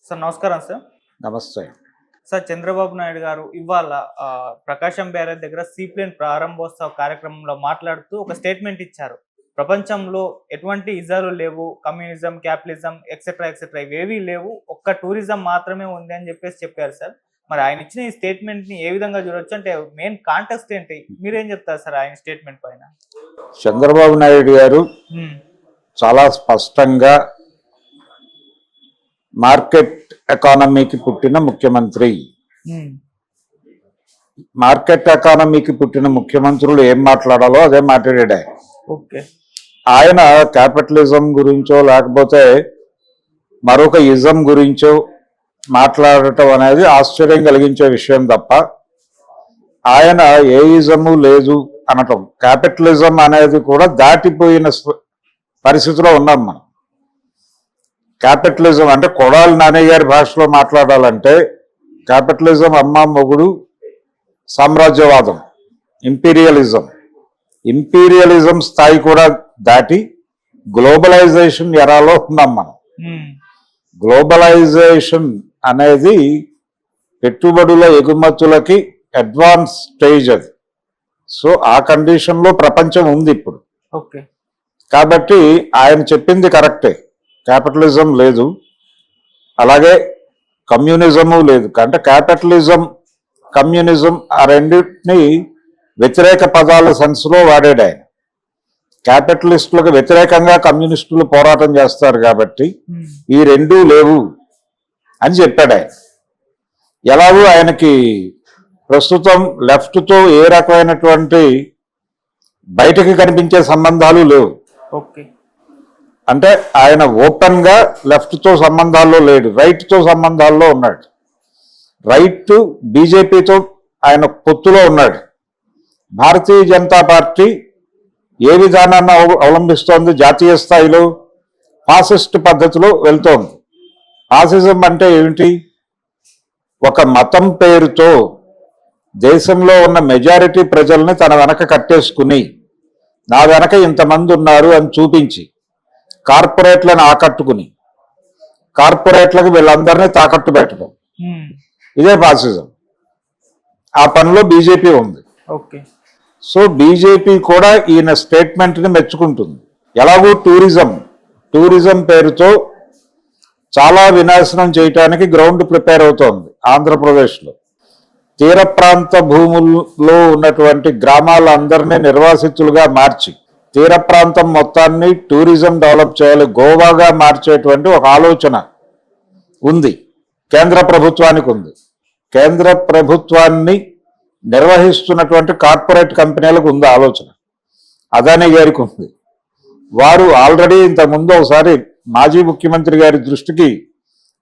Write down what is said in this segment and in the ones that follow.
Sir నమస్కారం sir. నమస్తే. Sir Chandrababu Naidu గారు ఇవాళ ప్రకాశం బ్యారేజ్ దగ్గర సీప్లేన్ ప్రారంభోత్సవ కార్యక్రమంలో మాట్లాడుతూ ఒక స్టేట్మెంట్ ఇచ్చారు. ప్రపంచంలో ఎటువంటి ఇజాలు లేవు, కమ్యూనిజం, క్యాపిటలిజం ఎక్సెట్రా ఎక్సెట్రా ఇవేవీ లేవు, ఒక్క టూరిజం మాత్రమే ఉంది అని చెప్పారు సార్. మరి ఆయన ఇచ్చిన ఈ స్టేట్మెంట్ ని ఏ విధంగా చూడొచ్చు, అంటే మెయిన్ కాంటెక్స్ట్ ఏంటి, మీరేం చెప్తారు సార్ ఆయన స్టేట్మెంట్ పైన? చంద్రబాబు నాయుడు గారు చాలా స్పష్టంగా మార్కెట్ ఎకానమీకి పుట్టిన ముఖ్యమంత్రి. మార్కెట్ ఎకానమీకి పుట్టిన ముఖ్యమంత్రులు ఏం మాట్లాడాలో అదే మాట్లాడాడు ఆయన. ఆయన క్యాపిటలిజం గురించో లేకపోతే మరొక ఇజం గురించో మాట్లాడటం అనేది ఆశ్చర్యం కలిగించే విషయం తప్ప, ఆయన ఏ ఇజము లేదు అనటం, క్యాపిటలిజం అనేది కూడా దాటిపోయిన పరిస్థితిలో ఉన్నాం మనం. క్యాపిటలిజం అంటే కొడాలి నాని గారి భాషలో మాట్లాడాలంటే క్యాపిటలిజం అమ్మ మొగుడు సామ్రాజ్యవాదం, ఇంపీరియలిజం స్థాయి కూడా దాటి గ్లోబలైజేషన్ ఎరాలో ఉన్నాం మనం. గ్లోబలైజేషన్ అనేది పెట్టుబడుల ఎగుమతులకి అడ్వాన్స్ స్టేజ్ అది. సో ఆ కండిషన్లో ప్రపంచం ఉంది ఇప్పుడు. కాబట్టి ఆయన చెప్పింది కరెక్టే, క్యాపిటలిజం లేదు, అలాగే కమ్యూనిజము లేదు. అంటే క్యాపిటలిజం కమ్యూనిజం ఆ రెండింటినీ వ్యతిరేక పదాల సెన్స్లో వాడాడు ఆయన. క్యాపిటలిస్టులకు వ్యతిరేకంగా కమ్యూనిస్టులు పోరాటం చేస్తారు కాబట్టి ఈ రెండూ లేవు అని చెప్పాడు ఆయన. ఎలాగూ ఆయనకి ప్రస్తుతం లెఫ్ట్తో ఏ రకమైనటువంటి బయటకి కనిపించే సంబంధాలు లేవు. అంటే ఆయన ఓపెన్ గా లెఫ్ట్ తో సంబంధాల్లో లేడు, రైట్ తో సంబంధాల్లో ఉన్నాడు. రైట్ బీజేపీతో ఆయన పొత్తులో ఉన్నాడు. భారతీయ జనతా పార్టీ ఏ విధానాన్ని అవలంబిస్తోంది? జాతీయ స్థాయిలో ఫాసిస్ట్ పద్ధతిలో వెళ్తోంది. ఫాసిజం అంటే ఏమిటి? ఒక మతం పేరుతో దేశంలో ఉన్న మెజారిటీ ప్రజల్ని తన వెనక కట్టేసుకుని, నా వెనక ఇంతమంది ఉన్నారు అని చూపించి కార్పొరేట్లను ఆకట్టుకుని కార్పొరేట్లకు వీళ్ళందరినీ తాకట్టు పెట్టడం, ఇదే ఫాసిజం. ఆ పనిలో బీజేపీ ఉంది. సో బీజేపీ కూడా ఈయన స్టేట్మెంట్ ని మెచ్చుకుంటుంది. ఎలాగో టూరిజం పేరుతో చాలా వినాశనం చేయటానికి గ్రౌండ్ ప్రిపేర్ అవుతోంది ఆంధ్రప్రదేశ్లో. తీర ప్రాంత భూముల్లో ఉన్నటువంటి గ్రామాలందరినీ నిర్వాసితులుగా మార్చి తీర ప్రాంతం మొత్తాన్ని టూరిజం డెవలప్ చేయాలి, గోవాగా మార్చేటువంటి ఒక ఆలోచన ఉంది, కేంద్ర ప్రభుత్వానికి ఉంది. కేంద్ర ప్రభుత్వాన్ని నిర్వహిస్తున్నటువంటి కార్పొరేట్ కంపెనీలకు ఉంది ఆలోచన. అదానీ గారికి ఉంది. వారు ఆల్రెడీ ఇంతకుముందు ఒకసారి మాజీ ముఖ్యమంత్రి గారి దృష్టికి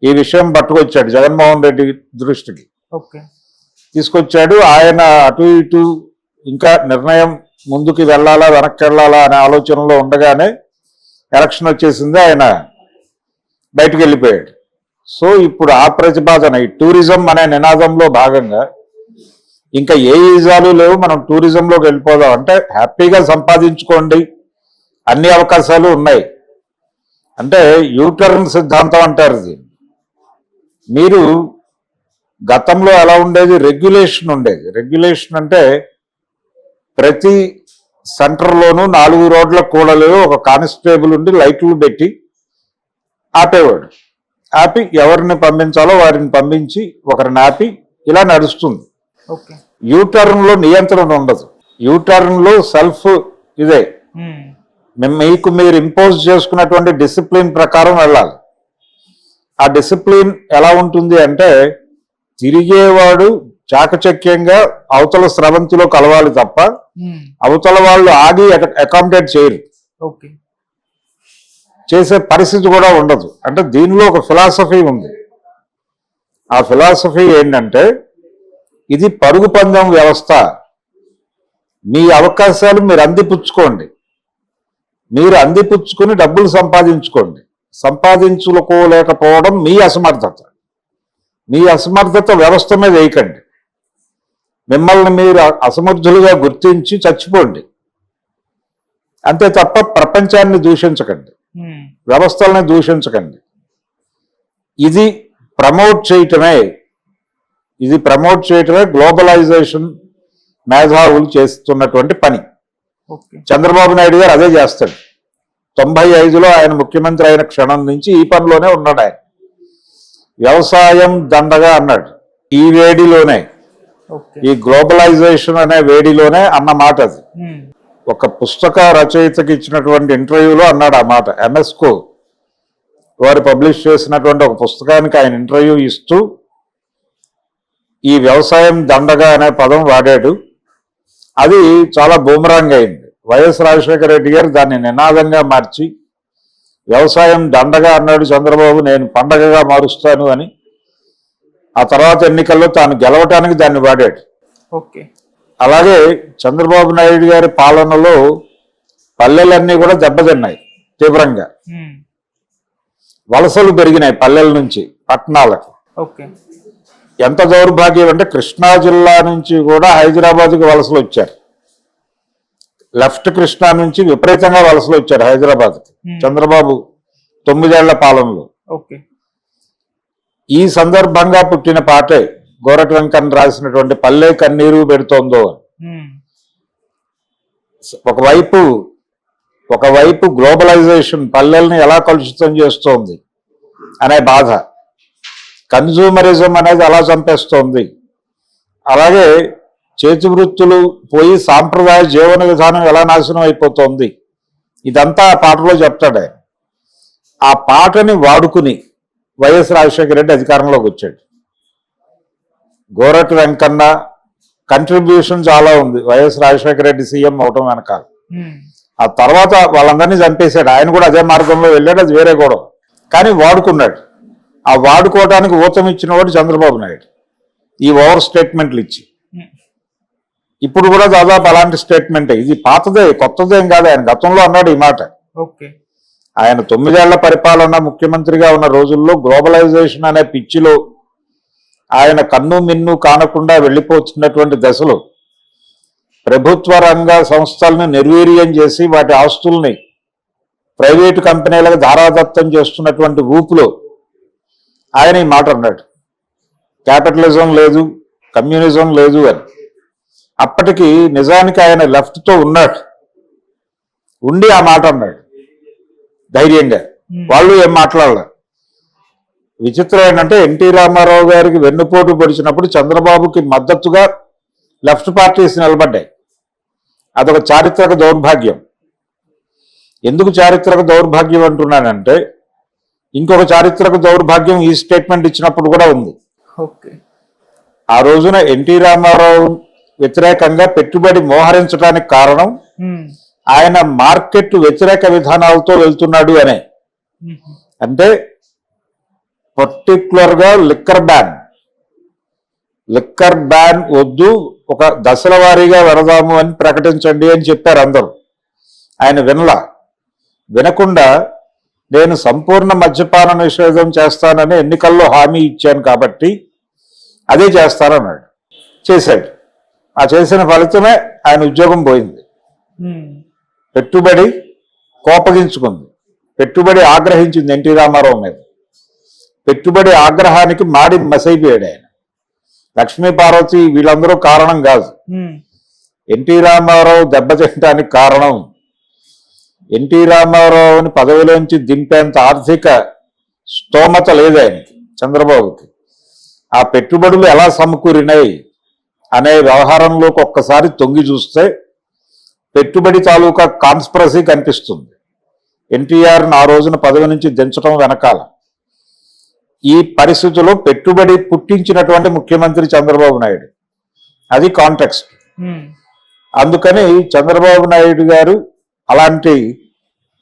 ఈ విషయం పట్టుకొచ్చాడు, జగన్మోహన్ రెడ్డి దృష్టికి తీసుకొచ్చాడు. ఆయన అటు ఇటు ఇంకా నిర్ణయం ముందుకు వెళ్ళాలా వెనక్కి వెళ్ళాలా అనే ఆలోచనలో ఉండగానే ఎలక్షన్ వచ్చేసింది, ఆయన బయటకు వెళ్ళిపోయాడు. సో ఇప్పుడు ఆ ప్రతిపాదన, ఈ టూరిజం అనే నినాదంలో భాగంగా ఇంకా ఏ ఈజాలు లేవు, మనం టూరిజంలోకి వెళ్ళిపోదాం అంటే హ్యాపీగా సంపాదించుకోండి, అన్ని అవకాశాలు ఉన్నాయి అంటే యూటర్న్ సిద్ధాంతం అంటారు దీన్ని. మీరు గతంలో ఎలా ఉండేది? రెగ్యులేషన్ ఉండేది. రెగ్యులేషన్ అంటే ప్రతి సెంటర్లోనూ 4 రోడ్ల కూడలు ఒక కానిస్టేబుల్ ఉండి లైట్లు పెట్టి ఆపేవాడు. ఆపి ఎవరిని పంపించాలో వారిని పంపించి ఒకరిని ఆపి ఇలా నడుస్తుంది. యూటర్న్లో నియంత్రణ ఉండదు. యూటర్న్లో సెల్ఫ్ ఇదే, మీకు మీరు ఇంపోజ్ చేసుకున్నటువంటి డిసిప్లిన్ ప్రకారం వెళ్ళాలి. ఆ డిసిప్లిన్ ఎలా ఉంటుంది అంటే తిరిగేవాడు చాకచక్యంగా అవతల స్రవంతిలో కలవాలి తప్ప అవతల వాళ్ళు ఆగి అకామిడేట్ చేయరు, చేసే పరిస్థితి కూడా ఉండదు. అంటే దీనిలో ఒక ఫిలాసఫీ ఉంది. ఆ ఫిలాసఫీ ఏంటంటే ఇది పరుగు పందెం వ్యవస్థ. మీ అవకాశాలు మీరు అందిపుచ్చుకోండి, మీరు అందిపుచ్చుకుని డబ్బులు సంపాదించుకోండి. సంపాదించుకోలేకపోవడం మీ అసమర్థత. మీ అసమర్థత వ్యవస్థ మీద వేయకండి. మిమ్మల్ని మీరు అసమర్థులుగా గుర్తించి చచ్చిపోండి అంతే తప్ప ప్రపంచాన్ని దూషించకండి, వ్యవస్థల్ని దూషించకండి. ఇది ప్రమోట్ చేయటమే గ్లోబలైజేషన్ మేధావులు చేస్తున్నటువంటి పని. ఓకే. చంద్రబాబు నాయుడు గారు అదే చేస్తాడు. 95లో ఆయన ముఖ్యమంత్రి అయిన క్షణం నుంచి ఈ పనిలోనే ఉన్నాడు. ఆయన వ్యవసాయం దండగా అన్నాడు. ఈ వేడిలోనే, ఓకే. ఈ గ్లోబలైజేషన్ అనే వేడిలోనే అన్న మాట అది. ఒక పుస్తక రచయితకి ఇచ్చినటువంటి ఇంటర్వ్యూలో అన్నాడు ఆ మాట. ఎంఎస్కో వారు పబ్లిష్ చేసినటువంటి ఒక పుస్తకానికి ఆయన ఇంటర్వ్యూ ఇస్తూ ఈ వ్యవసాయం దండగా అనే పదం వాడాడు. అది చాలా బూమరాంగ్ అయింది. వైఎస్ రాజశేఖర రెడ్డి గారు దాన్ని నినాదంగా మార్చి వ్యవసాయం దండగా అన్నాడు చంద్రబాబు, నేను పండగగా మారుస్తాను అని. ఆ తర్వాత ఎన్నికల్లో తాను గెలవటానికి దాన్ని వాడాడు. ఓకే. అలాగే చంద్రబాబు నాయుడు గారి పాలనలో పల్లెలన్నీ కూడా దెబ్బతిన్నాయి తీవ్రంగా. వలసలు పెరిగినాయి పల్లెల నుంచి పట్టణాలకు. ఓకే. ఎంత దౌర్భాగ్యం అంటే కృష్ణా జిల్లా నుంచి కూడా హైదరాబాద్కి వలసలు వచ్చారు. లెఫ్ట్ కృష్ణా నుంచి విపరీతంగా వలసలు వచ్చారు హైదరాబాద్కి చంద్రబాబు 9 ఏళ్ల పాలనలో. ఓకే. ఈ సందర్భంగా పుట్టిన పాటే గోరటి వెంకన్న రాసినటువంటి పల్లె కన్నీరు పెడుతోందో. ఒకవైపు గ్లోబలైజేషన్ పల్లెల్ని ఎలా కలుషితం చేస్తోంది అనే బాధ, కన్జ్యూమరిజం అనేది అలా చంపేస్తోంది. అలాగే చేతి వృత్తులు పోయి సాంప్రదాయ జీవన విధానం ఎలా నాశనం అయిపోతుంది, ఇదంతా ఆ పాటలో చెప్తాడు. ఆ పాటని వాడుకుని వైఎస్ రాజశేఖర రెడ్డి అధికారంలోకి వచ్చాడు. గోరటి వెంకన్న కంట్రిబ్యూషన్ చాలా ఉంది వైఎస్ రాజశేఖర రెడ్డి సీఎం అవటం వెనకాల. ఆ తర్వాత వాళ్ళందరినీ చంపేశాడు. ఆయన కూడా అదే మార్గంలో వెళ్ళాడు, అది వేరే గొడవ. కానీ వాడుకున్నాడు. ఆ వాడుకోవడానికి ఊతం ఇచ్చిన వాడు చంద్రబాబు నాయుడు, ఈ ఓవర్ స్టేట్మెంట్లు ఇచ్చి. ఇప్పుడు కూడా దాదాపు అలాంటి స్టేట్మెంటే. ఇది పాతదే, కొత్తదేం కాదు. ఆయన గతంలో అన్నాడు ఈ మాట. ఆయన 9 ఏళ్ల పరిపాలన ముఖ్యమంత్రిగా ఉన్న రోజుల్లో గ్లోబలైజేషన్ అనే పిచ్చిలో ఆయన కన్ను మిన్ను కానకుండా వెళ్ళిపోతున్నటువంటి దశలో ప్రభుత్వ రంగ సంస్థలను నిర్వీర్యం చేసి వాటి ఆస్తుల్ని ప్రైవేటు కంపెనీలకు ధారాదత్తం చేస్తున్నటువంటి ఊపులో ఆయన ఈ మాట అన్నాడు. క్యాపిటలిజం లేదు, కమ్యూనిజం లేదు అని. అప్పటికి నిజానికి ఆయన లెఫ్ట్తో ఉన్నాడు, ఉండి ఆ మాట అన్నాడు ధైర్యంగా. వాళ్ళు ఏం మాట్లాడలే. విచిత్రం ఏంటంటే ఎన్టీ రామారావు గారికి వెన్నుపోటు పొడిచినప్పుడు చంద్రబాబుకి మద్దతుగా లెఫ్ట్ పార్టీస్ నిలబడ్డాయి. అదొక చారిత్రక దౌర్భాగ్యం. ఎందుకు చారిత్రక దౌర్భాగ్యం అంటున్నానంటే ఇంకొక చారిత్రక దౌర్భాగ్యం ఈ స్టేట్మెంట్ ఇచ్చినప్పుడు కూడా ఉంది. ఆ రోజున ఎన్టీ రామారావు వ్యతిరేకంగా పెట్టుబడి మోహరించడానికి కారణం ఆయన మార్కెట్ వ్యతిరేక విధానాలతో వెళ్తున్నాడు అనే. అంటే పర్టికులర్ గా లిక్కర్ బ్యాన్ వద్దు, ఒక దశల వారీగా వెళదాము అని ప్రకటించండి అని చెప్పారు అందరూ. ఆయన వినకుండా నేను సంపూర్ణ మద్యపాన నిషేధం చేస్తానని ఎన్నికల్లో హామీ ఇచ్చాను కాబట్టి అదే చేస్తానన్నాడు. చేశాడు. ఆ చేసిన ఫలితమే ఆయన ఉద్యోగం పోయింది. పెట్టుబడి కోపగించుకుంది, పెట్టుబడి ఆగ్రహించింది ఎన్టీ రామారావు మీద. పెట్టుబడి ఆగ్రహానికి మాడి మసైపోయాడు ఆయన. లక్ష్మీ పార్వతి వీళ్ళందరూ కారణం కాదు. ఎన్టీ రామారావు దెబ్బతింటానికి కారణం ఎన్టీ రామారావుని పదవిలోంచి దింపేంత ఆర్థిక స్తోమత లేదు ఆయనకి, చంద్రబాబుకి. ఆ పెట్టుబడులు ఎలా సమకూరినాయి అనే వ్యవహారంలోకి ఒక్కసారి తొంగి చూస్తే పెట్టుబడి తాలూకా కాన్స్పిరసీ కనిపిస్తుంది. ఎన్టీఆర్ని ఆ రోజున పదవి నుంచి దించడం వెనకాల ఈ పరిస్థితుల్లో పెట్టుబడి పుట్టించినటువంటి ముఖ్యమంత్రి చంద్రబాబు నాయుడు. అది కాంటెక్స్ట్. అందుకని చంద్రబాబు నాయుడు గారు అలాంటి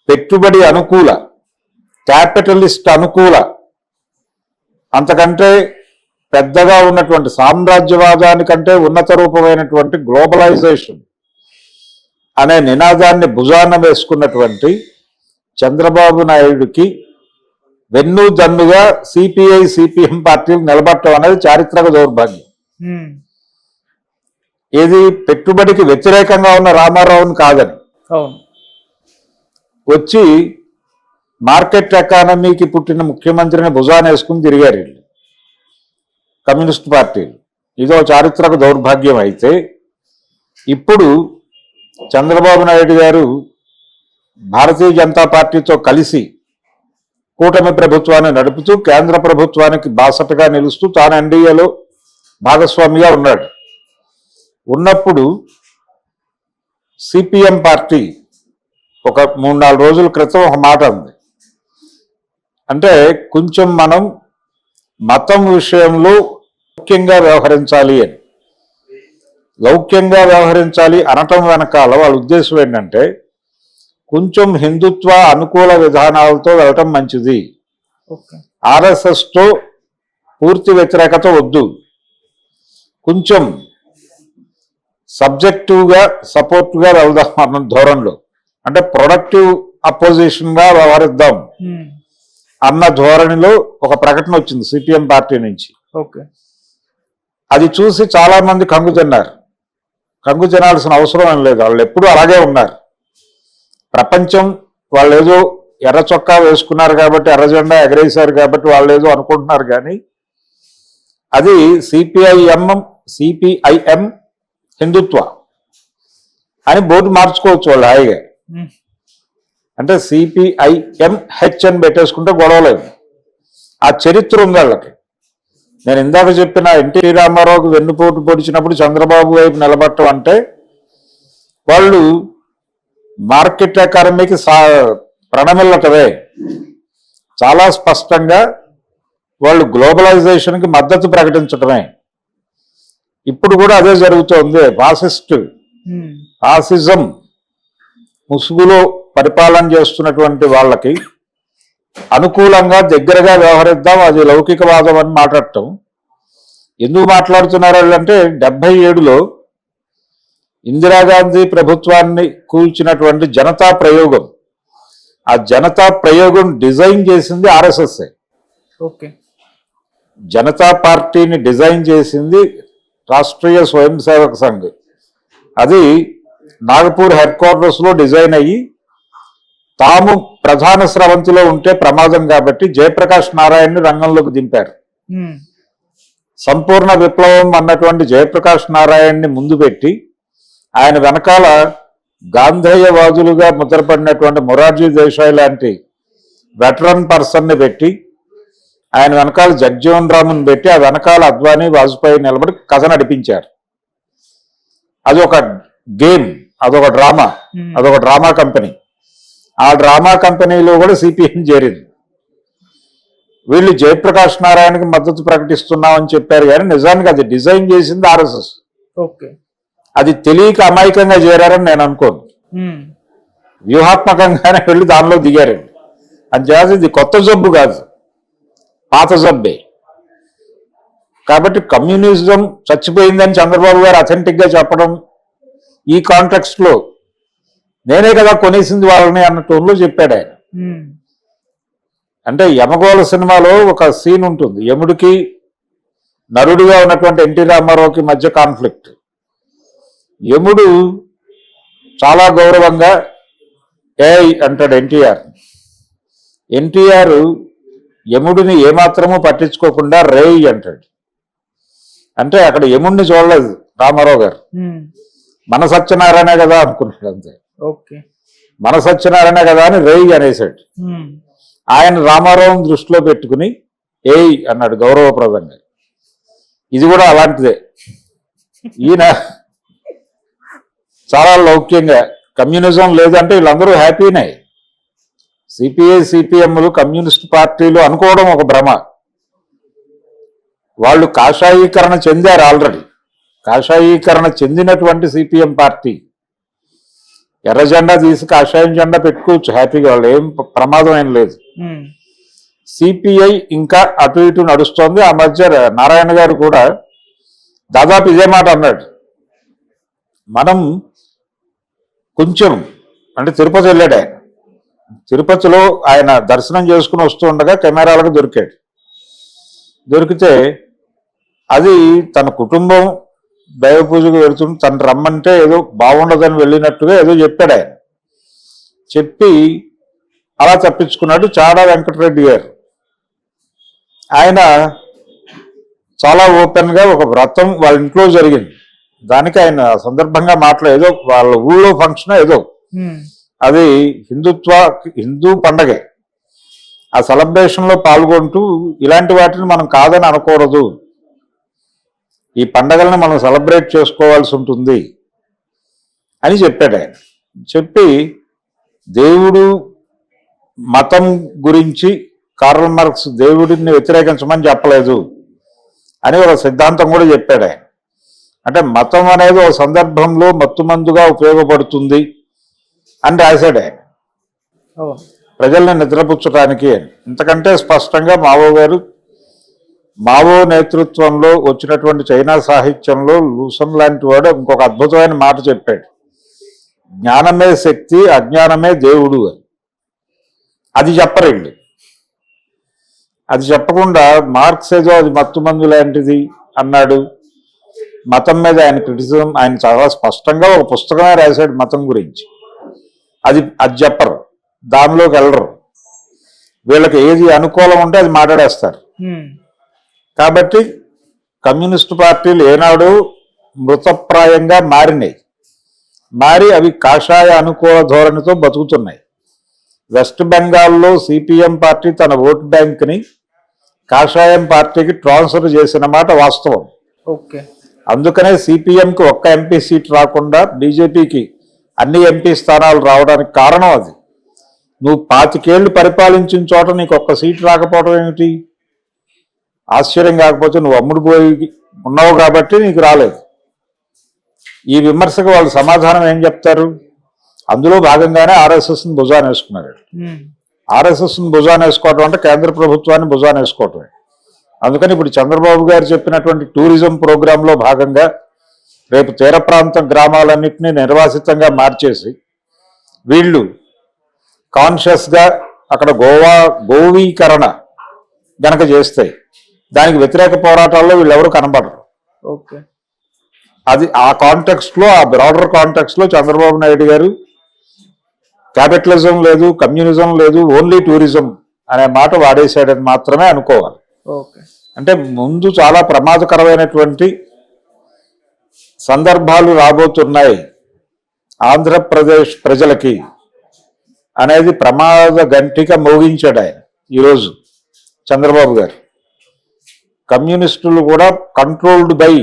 పెట్టుబడి అనుకూల, క్యాపిటలిస్ట్ అనుకూల, అంతకంటే పెద్దగా ఉన్నటువంటి సామ్రాజ్యవాదానికంటే ఉన్నత రూపమైనటువంటి గ్లోబలైజేషన్ అనే నినాదాన్ని భుజాన వేసుకున్నటువంటి చంద్రబాబు నాయుడుకి వెన్ను దన్నుగా సిపిఐ సిపిఎం పార్టీలు నిలబడటం అనేది చారిత్రక దౌర్భాగ్యం. ఏది పెట్టుబడికి వ్యతిరేకంగా ఉన్న రామారావుని కాదని వచ్చి మార్కెట్ ఎకానమీకి పుట్టిన ముఖ్యమంత్రిని భుజాన వేసుకుని తిరిగారు. కమ్యూనిస్ట్ పార్టీలు. ఇదో చారిత్రక దౌర్భాగ్యం. అయితే ఇప్పుడు చంద్రబాబు నాయుడు గారు భారతీయ జనతా పార్టీతో కలిసి కూటమి ప్రభుత్వాన్ని నడుపుతూ కేంద్ర ప్రభుత్వానికి బాసటగా నిలుస్తూ తాను ఎన్డీఏలో భాగస్వామిగా ఉన్నాడు. ఉన్నప్పుడు సిపిఎం పార్టీ ఒక 3-4 రోజుల క్రితం ఒక మాట ఉంది. అంటే కొంచెం మనం మతం విషయంలో లౌక్యంగా వ్యవహరించాలి అని. లౌక్యంగా వ్యవహరించాలి అనటం వెనకాల వాళ్ళ ఉద్దేశం ఏంటంటే కొంచెం హిందుత్వ అనుకూల విధానాలతో వెళ్ళటం మంచిది, ఆర్ఎస్ఎస్తో పూర్తి వ్యతిరేకత వద్దు, కొంచెం సబ్జెక్టివ్గా సపోర్ట్గా వెళ్దాం అన్న ధోరణిలో, అంటే ప్రొడక్టివ్ అపోజిషన్గా వ్యవహరిద్దాం అన్న ధోరణిలో ఒక ప్రకటన వచ్చింది సిపిఎం పార్టీ నుంచి. అది చూసి చాలా మంది కంగు తిన్నారు. కంగు తినాల్సిన అవసరం ఏం లేదు, వాళ్ళు ఎప్పుడూ అలాగే ఉన్నారు. ప్రపంచం వాళ్ళు ఏదో ఎర్ర చొక్కా వేసుకున్నారు కాబట్టి, ఎర్ర జెండా ఎగరేశారు కాబట్టి వాళ్ళు ఏదో అనుకుంటున్నారు, కానీ అది సిపిఐఎం హిందుత్వ అని బోర్డు మార్చుకోవచ్చు వాళ్ళు హాయిగా. అంటే సిపిఐఎం హెచ్ అని పెట్టేసుకుంటే గొడవలేదు. ఆ చరిత్ర ఉంది వాళ్ళకి. నేను ఇందాక చెప్పిన ఎన్టీ రామారావుకి వెన్నుపోటు పొడిచినప్పుడు చంద్రబాబు వైపు నిలబడటం అంటే వాళ్ళు మార్కెట్ ఎకానమీకి ప్రణమిల్లటమే. చాలా స్పష్టంగా వాళ్ళు గ్లోబలైజేషన్కి మద్దతు ప్రకటించటమే. ఇప్పుడు కూడా అదే జరుగుతోంది. ఫాసిజం ముసుగులో పరిపాలన చేస్తున్నటువంటి వాళ్ళకి అనుకూలంగా దగ్గరగా వ్యవహరిద్దాం, అది లౌకికవాదం అని మాట్లాడటం. ఎందుకు మాట్లాడుతున్నారు అంటే 77లో ఇందిరాగాంధీ ప్రభుత్వాన్ని కూల్చినటువంటి జనతా ప్రయోగం, ఆ జనతా ప్రయోగం డిజైన్ చేసింది ఆర్ఎస్ఎస్. జనతా పార్టీని డిజైన్ చేసింది రాష్ట్రీయ స్వయం సేవక్ సంఘ్. అది నాగపూర్ హెడ్ క్వార్టర్స్లో డిజైన్ అయ్యి తాము ప్రధాన స్రవంతిలో ఉంటే ప్రమాదం కాబట్టి జయప్రకాష్ నారాయణని రంగంలోకి దింపారు. సంపూర్ణ విప్లవం అన్నటువంటి జయప్రకాష్ నారాయణని ముందు పెట్టి ఆయన వెనకాల గాంధేయవాదులుగా ముద్రపడినటువంటి మొరార్జీ దేశాయ్ లాంటి వెటరన్ పర్సన్ని పెట్టి ఆయన వెనకాల జగ్జీవన్ రాముని పెట్టి ఆ వెనకాల అద్వానీ వాజ్పేయి నిలబడి కథ నడిపించారు. అది ఒక గేమ్, అదొక డ్రామా, అదొక డ్రామా కంపెనీ. ఆ డ్రామా కంపెనీలో కూడా సిపిఎం చేరింది. వీళ్ళు జయప్రకాష్ నారాయణకి మద్దతు ప్రకటిస్తున్నామని చెప్పారు, కానీ నిజానికి అది డిజైన్ చేసింది ఆర్ఎస్ఎస్. అది తెలియక అమాయకంగా చేరారని నేను అనుకోను. వ్యూహాత్మకంగానే వెళ్ళి దానిలో దిగారండి. అంచేది ఇది కొత్త జబ్బు కాదు, పాత జబ్బే. కాబట్టి కమ్యూనిజం చచ్చిపోయిందని చంద్రబాబు గారు అథెంటిక్గా చెప్పడం, ఈ కాంటెక్స్ట్లో నేనే కదా కొనేసింది వాళ్ళని అన్న టోన్లో చెప్పాడు ఆయన. అంటే యమగోళ సినిమాలో ఒక సీన్ ఉంటుంది, యముడికి నరుడిగా ఉన్నటువంటి ఎన్టీ రామారావుకి మధ్య కాన్ఫ్లిక్ట్. యముడు చాలా గౌరవంగా ఏయ్ అంటాడు ఎన్టీఆర్ యముడిని ఏమాత్రమూ పట్టించుకోకుండా రేయ్ అంటాడు. అంటే అక్కడ యముడిని చూడలేదు రామారావు గారు, మన సత్యనారాయణ కదా అనుకున్నాడు అంతే. మన సత్యనారాయణ కదా అని రేయ్ అనేసాడు. ఆయన రామారావుని దృష్టిలో పెట్టుకుని ఏయ్ అన్నాడు గౌరవప్రదంగా. ఇది కూడా అలాంటిదే. ఈయన చాలా లౌక్యంగా కమ్యూనిజం లేదంటే వీళ్ళందరూ హ్యాపీనే. సిపిఐ సిపిఎంలు కమ్యూనిస్ట్ పార్టీలు అనుకోవడం ఒక భ్రమ. వాళ్ళు కాషాయీకరణ చెందారు ఆల్రెడీ. కాషాయీకరణ చెందినటువంటి సిపిఎం పార్టీ ఎర్ర జెండా తీసి కాషాయం జెండా పెట్టుకోవచ్చు హ్యాపీగా, వాళ్ళు ఏం ప్రమాదం ఏం లేదు. సిపిఐ ఇంకా అటు ఇటు నడుస్తోంది. ఆ మధ్య నారాయణ గారు కూడా దాదాపు ఇదే మాట అన్నాడు. మనం కొంచెం అంటే తిరుపతి వెళ్ళాడు ఆయన. తిరుపతిలో ఆయన దర్శనం చేసుకుని వస్తూ ఉండగా కెమెరాలకు దొరికాడు. దొరికితే అది తన కుటుంబం దైవ పూజకు వెళుతుంది, తను రమ్మంటే ఏదో బాగుండదని వెళ్ళినట్టుగా ఏదో చెప్పాడు ఆయన. చెప్పి అలా తప్పించుకున్నాడు చాడా వెంకటరెడ్డి గారు. ఆయన చాలా ఓపెన్ గా ఒక వ్రతం వాళ్ళ ఇంట్లో జరిగింది. దానికి ఆయన సందర్భంగా ఏదో వాళ్ళ ఊళ్ళో ఫంక్షన్ ఏదో అది హిందూ పండగే. ఆ సెలబ్రేషన్ లో పాల్గొంటూ ఇలాంటి వాటిని మనం కాదని అనకూడదు, ఈ పండగల్ని మనం సెలబ్రేట్ చేసుకోవాల్సి ఉంటుంది అని చెప్పాడు ఆయన. చెప్పి దేవుడు మతం గురించి కార్ల్ మార్క్స్ దేవుడిని వ్యతిరేకించమని చెప్పలేదు అని ఒక సిద్ధాంతం కూడా చెప్పాడు ఆయన. అంటే మతం అనేది ఒక సందర్భంలో మత్తుమందుగా ఉపయోగపడుతుంది అని రాశాడు ఆయన, ప్రజల్ని నిద్రపుచ్చడానికి. ఇంతకంటే స్పష్టంగా మావో నేతృత్వంలో వచ్చినటువంటి చైనా సాహిత్యంలో లూసన్ లాంటి వాడు ఇంకొక అద్భుతమైన మాట చెప్పాడు, జ్ఞానమే శక్తి, అజ్ఞానమే దేవుడు అని. అది చెప్పరు వీళ్ళు. అది చెప్పకుండా మార్క్స్ ఏదో అది మత్తుమందు లాంటిది అన్నాడు. మతం మీద ఆయన క్రిటిసిజం, ఆయన చాలా స్పష్టంగా ఒక పుస్తకమే రాశాడు మతం గురించి. అది చెప్పరు, దానిలోకి వెళ్ళరు. వీళ్ళకి ఏది అనుకూలం ఉంటే అది మాట్లాడేస్తారు. కాబట్టి కమ్యూనిస్టు పార్టీలు ఏనాడు మృతప్రాయంగా మారి అవి కాషాయ అనుకూల ధోరణితో బతుకుతున్నాయి. వెస్ట్ బెంగాల్లో సిపిఎం పార్టీ తన ఓటు బ్యాంక్ని కాషాయం పార్టీకి ట్రాన్స్ఫర్ చేసిన మాట వాస్తవం. అందుకనే సిపిఎంకి ఒక్క ఎంపీ సీట్ రాకుండా బీజేపీకి అన్ని ఎంపీ స్థానాలు రావడానికి కారణం అది. నువ్వు 25 ఏళ్లు పరిపాలించిన చోట నీకు ఒక్క సీట్ రాకపోవడం ఏమిటి? ఆశ్చర్యం కాకపోతే నువ్వు అమ్ముడు పోయి ఉన్నావు కాబట్టి నీకు రాలేదు. ఈ విమర్శకు వాళ్ళు సమాధానం ఏం చెప్తారు? అందులో భాగంగానే ఆర్ఎస్ఎస్ని భుజాన వేసుకున్నారు. ఆర్ఎస్ఎస్ని భుజాన వేసుకోవటం అంటే కేంద్ర ప్రభుత్వాన్ని భుజాన వేసుకోవటమే. అందుకని ఇప్పుడు చంద్రబాబు గారు చెప్పినటువంటి టూరిజం ప్రోగ్రాంలో భాగంగా రేపు తీర ప్రాంతం గ్రామాలన్నింటినీ నిర్వాసితంగా మార్చేసి వీళ్ళు కాన్షియస్గా అక్కడ గోవీకరణ గనక చేస్తాయి, దానికి వ్యతిరేక పోరాటాల్లో వీళ్ళెవరు కనబడరు. అది ఆ కాంటెక్స్ట్ లో, ఆ బ్రాడర్ కాంటెక్స్ట్ లో చంద్రబాబు నాయుడు గారు క్యాపిటలిజం లేదు, కమ్యూనిజం లేదు, ఓన్లీ టూరిజం అనే మాట వాడేశాడని మాత్రమే అనుకోవాలి. అంటే ముందు చాలా ప్రమాదకరమైనటువంటి సందర్భాలు రాబోతున్నాయి ఆంధ్రప్రదేశ్ ప్రజలకి అనేది ప్రమాద గంటిక మోగించాడు ఆయన ఈరోజు చంద్రబాబు గారు. కమ్యూనిస్టులు కూడా కంట్రోల్డ్ బై,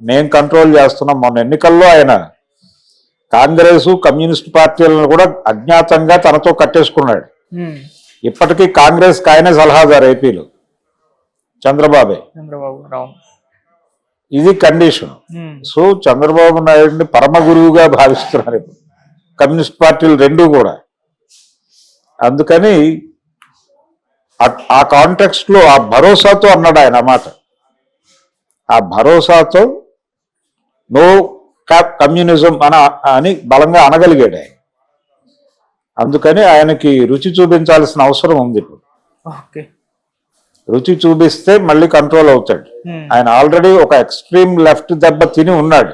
మేము కంట్రోల్ చేస్తున్నాం. మొన్న ఎన్నికల్లో ఆయన కాంగ్రెస్ కమ్యూనిస్ట్ పార్టీలను కూడా అజ్ఞాతంగా తనతో కట్టేసుకున్నాడు. ఇప్పటికీ కాంగ్రెస్ ఆయనే సలహాదారు ఏపీలో, చంద్రబాబు. ఇది కండిషన్. సో చంద్రబాబు నాయుడిని పరమ గురువుగా భావిస్తున్నారు ఇప్పుడు కమ్యూనిస్ట్ పార్టీలు రెండూ కూడా. అందుకని ఆ కాంటెక్స్ట్ లో ఆ భరోసాతో అన్నాడు ఆయన మాట. ఆ భరోసాతో నో కమ్యూనిజం అని బలంగా అనగలిగాడు ఆయన. అందుకని ఆయనకి రుచి చూపించాల్సిన అవసరం ఉంది ఇప్పుడు. రుచి చూపిస్తే మళ్ళీ కంట్రోల్ అవుతాడు. ఆయన ఆల్రెడీ ఒక ఎక్స్ట్రీమ్ లెఫ్ట్ దెబ్బ తిని ఉన్నాడు.